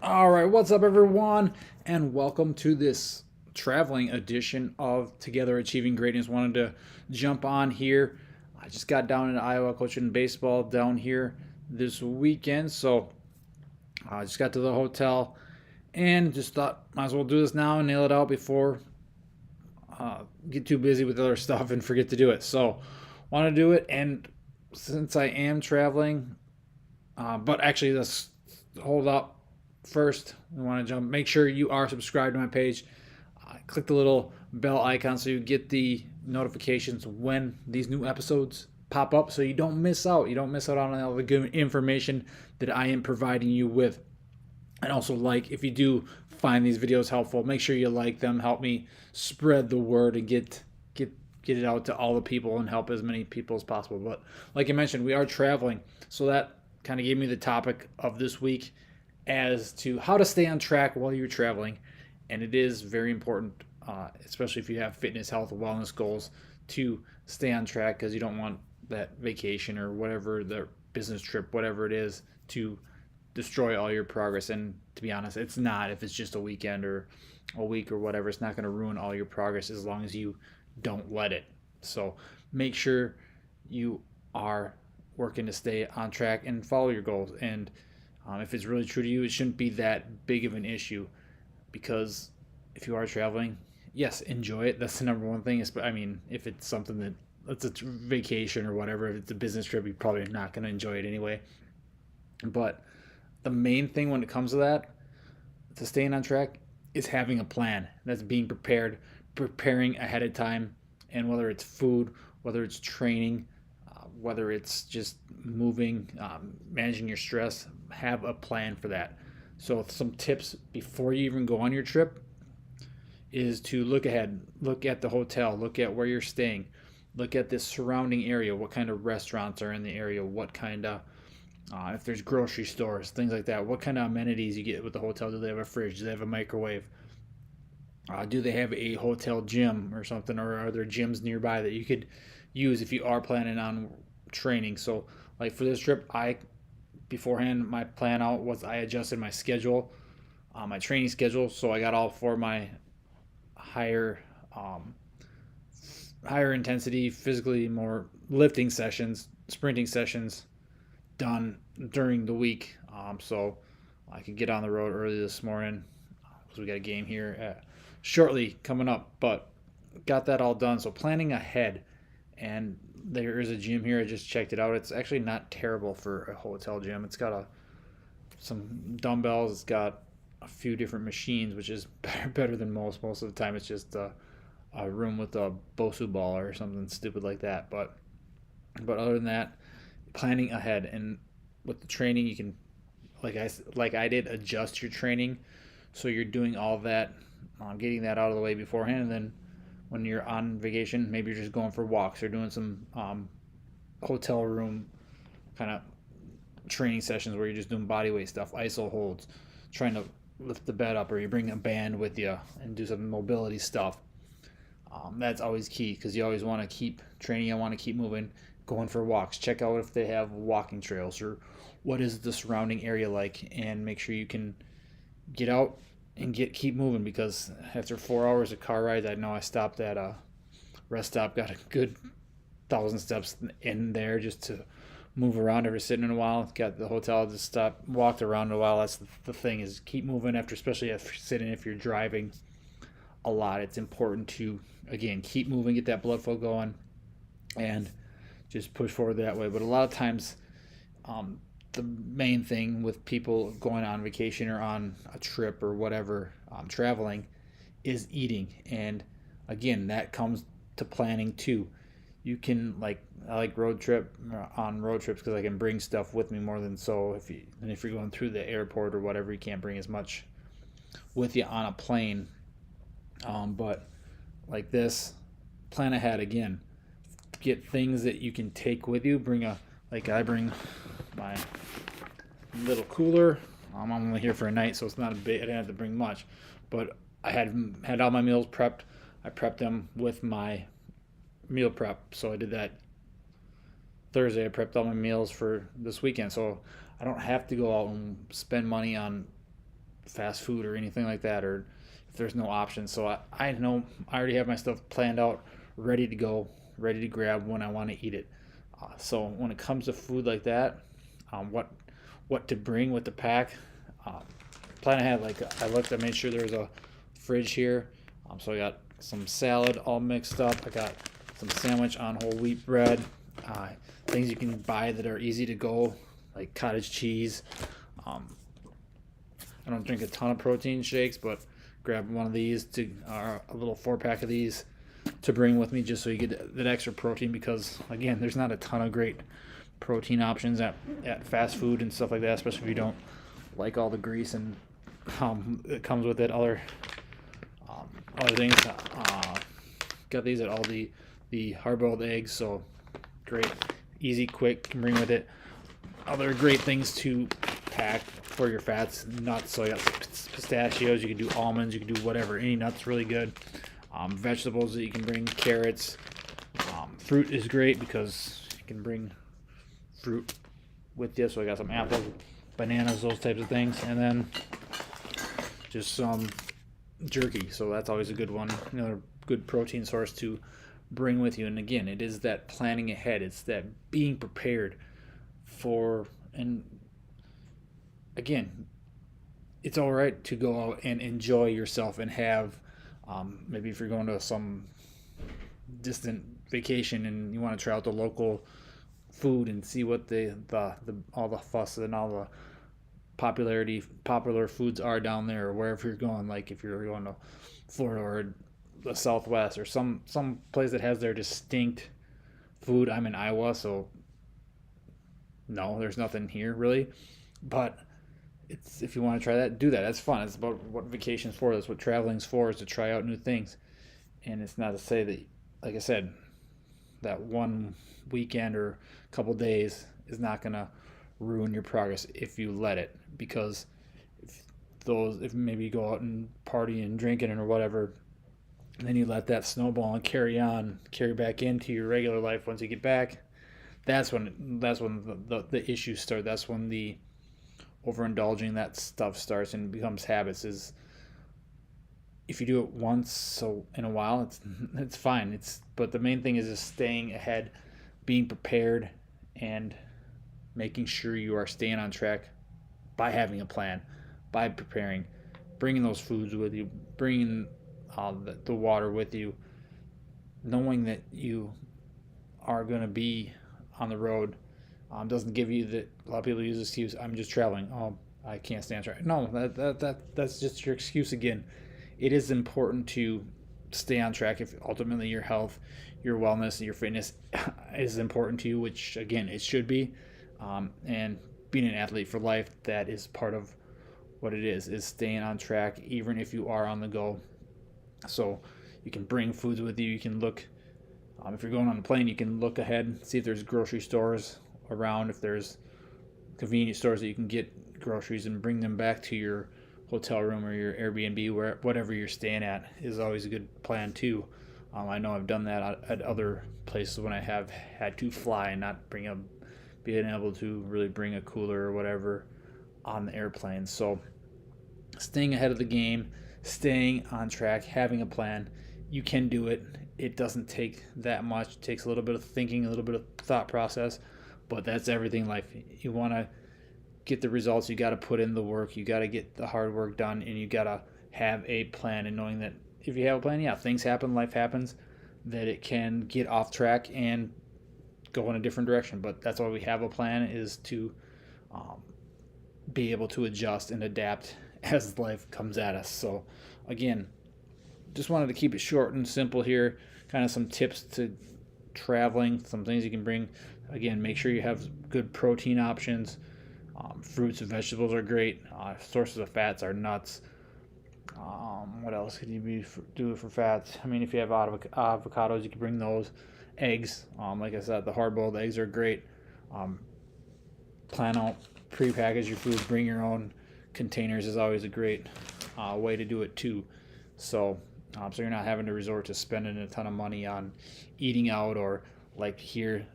All right, what's up, everyone, and welcome to this traveling edition of Together Achieving Greatness. Wanted to jump on here. I just got down in Iowa coaching baseball down here this weekend, so I just got to the hotel and just thought might as well do this now and nail it out before get too busy with other stuff and forget to do it. So, want to do it, and since I am traveling, but actually, let's hold up first. We want to jump. Make sure you are subscribed to my page. Click the little bell icon so you get the notifications when these new episodes pop up, so you don't miss out. You don't miss out on all the good information that I am providing you with. And also, if you do find these videos helpful, make sure you like them. Help me spread the word and get it out to all the people and help as many people as possible. But like I mentioned, we are traveling, so that kind of gave me the topic of this week as to how to stay on track while you're traveling. And it is very important, especially if you have fitness, health, wellness goals, to stay on track, because you don't want that vacation or whatever, the business trip, whatever it is, to destroy all your progress. And to be honest, it's not. If it's just a weekend or a week or whatever, it's not going to ruin all your progress as long as you don't let it. So make sure you are working to stay on track and follow your goals. And if it's really true to you, it shouldn't be that big of an issue, because if you are traveling, yes, enjoy it. That's the number one thing. I mean, if it's something that it's a vacation or whatever, if it's a business trip, you're probably not going to enjoy it anyway. But the main thing when it comes to that, to staying on track, is having a plan. That's being prepared, preparing ahead of time, and whether it's food, whether it's training, whether it's just moving, managing your stress, have a plan for that. So some tips before you even go on your trip is to look ahead, look at the hotel, look at where you're staying, look at the surrounding area, what kind of restaurants are in the area, what kind of if there's grocery stores, things like that, what kind of amenities you get with the hotel. Do they have a fridge? Do they have a microwave? Do they have a hotel gym or something, or are there gyms nearby that you could use if you are planning on training? So, like for this trip, I beforehand my plan out was I adjusted my schedule, my training schedule, so I got all four of my higher um, higher intensity, physically more lifting sessions, sprinting sessions done during the week. So I could get on the road early this morning because we got a game here shortly coming up. But got that all done. So planning ahead, and there is a gym here. I just checked it out. It's actually not terrible for a hotel gym. It's got some dumbbells. It's got a few different machines, which is better than most. Most of the time, it's just a room with a Bosu ball or something stupid like that. But other than that, planning ahead, and with the training, you can, like I did, adjust your training so you're doing all that, getting that out of the way beforehand, and then when you're on vacation, maybe you're just going for walks or doing some hotel room kind of training sessions where you're just doing body weight stuff, iso holds, trying to lift the bed up, or you bring a band with you and do some mobility stuff. That's always key, because you always want to keep training. I want to keep moving, going for walks. Check out if they have walking trails, or what is the surrounding area like, and make sure you can get out and keep moving, because after 4 hours of car rides, I know I stopped at a rest stop, got a good 1,000 steps in there just to move around after sitting in a while. Got the hotel, just stopped, walked around a while. That's the thing, is keep moving after, especially after sitting. If you're driving a lot, it's important to, again, keep moving, get that blood flow going, and just push forward that way. But a lot of times, the main thing with people going on vacation or on a trip or whatever, traveling, is eating. And again, that comes to planning too. You can, I like road trips because I can bring stuff with me more than so if you're going through the airport or whatever, you can't bring as much with you on a plane. But like this, plan ahead again. Get things that you can take with you. I bring my little cooler. I'm only here for a night, so it's not a big. I didn't have to bring much, but I had all my meals prepped. I prepped them with my meal prep, so I did that Thursday. I prepped all my meals for this weekend, so I don't have to go out and spend money on fast food or anything like that, or if there's no option. So I know I already have my stuff planned out, ready to go, ready to grab when I want to eat it. So when it comes to food like that, what to bring, what to pack, um, plan ahead. Like I made sure there's a fridge here. So I got some salad all mixed up. I got some sandwich on whole wheat bread. Uh, Things you can buy that are easy to go, like cottage cheese. Um, I don't drink a ton of protein shakes, but grab one of these to a little 4 pack of these to bring with me, just so you get that extra protein. Because again, there's not a ton of great protein options at fast food and stuff like that, especially if you don't like all the grease and that comes with it. Other things. Got these at all the hard-boiled eggs, so great, easy, quick, can bring with it. Other great things to pack for your fats: nuts. So you got pistachios. You can do almonds. You can do whatever. Any nuts, really good. Vegetables that you can bring: carrots. Fruit is great because you can bring fruit with you. So I got some apples, bananas, those types of things, and then just some jerky. So that's always a good one. Another good protein source to bring with you. And again, it is that planning ahead. It's that being prepared for. And again, it's all right to go out and enjoy yourself and have maybe if you're going to some distant vacation and you want to try out the local food and see what the all the fuss and all the popular foods are down there, or wherever you're going. Like if you're going to Florida or the Southwest or some place that has their distinct food. I'm in Iowa, so no, there's nothing here really. But it's, if you want to try that, do that. That's fun. It's about what vacation's for. That's what traveling's for, is to try out new things. And it's not to say that, like I said, that one weekend or couple days is not gonna ruin your progress if you let it. Because if maybe you go out and party and drinking or whatever, and then you let that snowball and carry back into your regular life. Once you get back, that's when the issues start. That's when the overindulging that stuff starts and becomes habits. Is if you do it once so in a while, it's fine. But the main thing is just staying ahead, being prepared, and making sure you are staying on track by having a plan, by preparing, bringing those foods with you, bringing the water with you, knowing that you are going to be on the road. Doesn't give you that. A lot of people use the excuse, I'm just traveling. Oh, I can't stand track. No, that's just your excuse again. It is important to stay on track if ultimately your health, your wellness, and your fitness is important to you, which again it should be. And being an athlete for life, that is part of what it is staying on track even if you are on the go. So you can bring foods with you. You can look, if you're going on a plane, you can look ahead, see if there's grocery stores around, if there's convenience stores that you can get groceries and bring them back to your hotel room or your Airbnb, whatever you're staying at, is always a good plan too. I know I've done that at other places when I have had to fly and not being able to really bring a cooler or whatever on the airplane. So staying ahead of the game, staying on track, having a plan, you can do it. It doesn't take that much. It takes a little bit of thinking, a little bit of thought process, but that's everything in life. You want to get the results, you got to put in the work, you got to get the hard work done, and you got to have a plan. And knowing that if you have a plan, yeah, things happen, life happens, that it can get off track and go in a different direction. But that's why we have a plan, is to be able to adjust and adapt as life comes at us. So again, just wanted to keep it short and simple here, kind of some tips to traveling, some things you can bring. Again, make sure you have good protein options. Fruits and vegetables are great. Sources of fats are nuts. What else could you do for fats? I mean, if you have avocados, you can bring those. Eggs, like I said, the hard-boiled eggs are great. Plan out, pre-package your food, bring your own containers is always a great way to do it too. So you're not having to resort to spending a ton of money on eating out, or like here,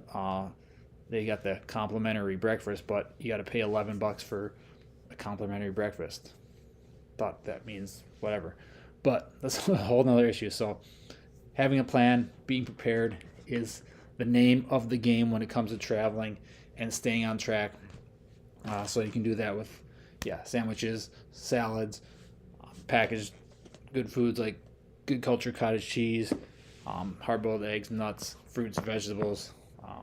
they got the complimentary breakfast, but you got to pay $11 for a complimentary breakfast. thought that means whatever. But that's a whole nother issue. So having a plan, being prepared is the name of the game when it comes to traveling and staying on track. So you can do that with, sandwiches, salads, packaged good foods like good cultured cottage cheese, hard-boiled eggs, nuts, fruits, vegetables,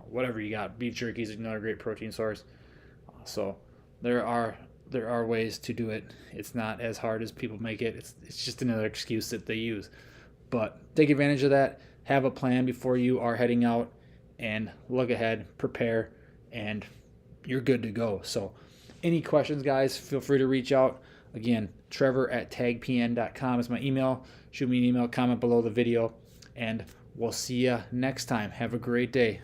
whatever you got. Beef jerky is another great protein source. So there are ways to do it. It's not as hard as people make it. It's just another excuse that they use. But take advantage of that. Have a plan before you are heading out, and look ahead, prepare, and you're good to go. So any questions, guys, feel free to reach out. Again, Trevor@tagpn.com is my email. Shoot me an email, comment below the video, and we'll see you next time. Have a great day.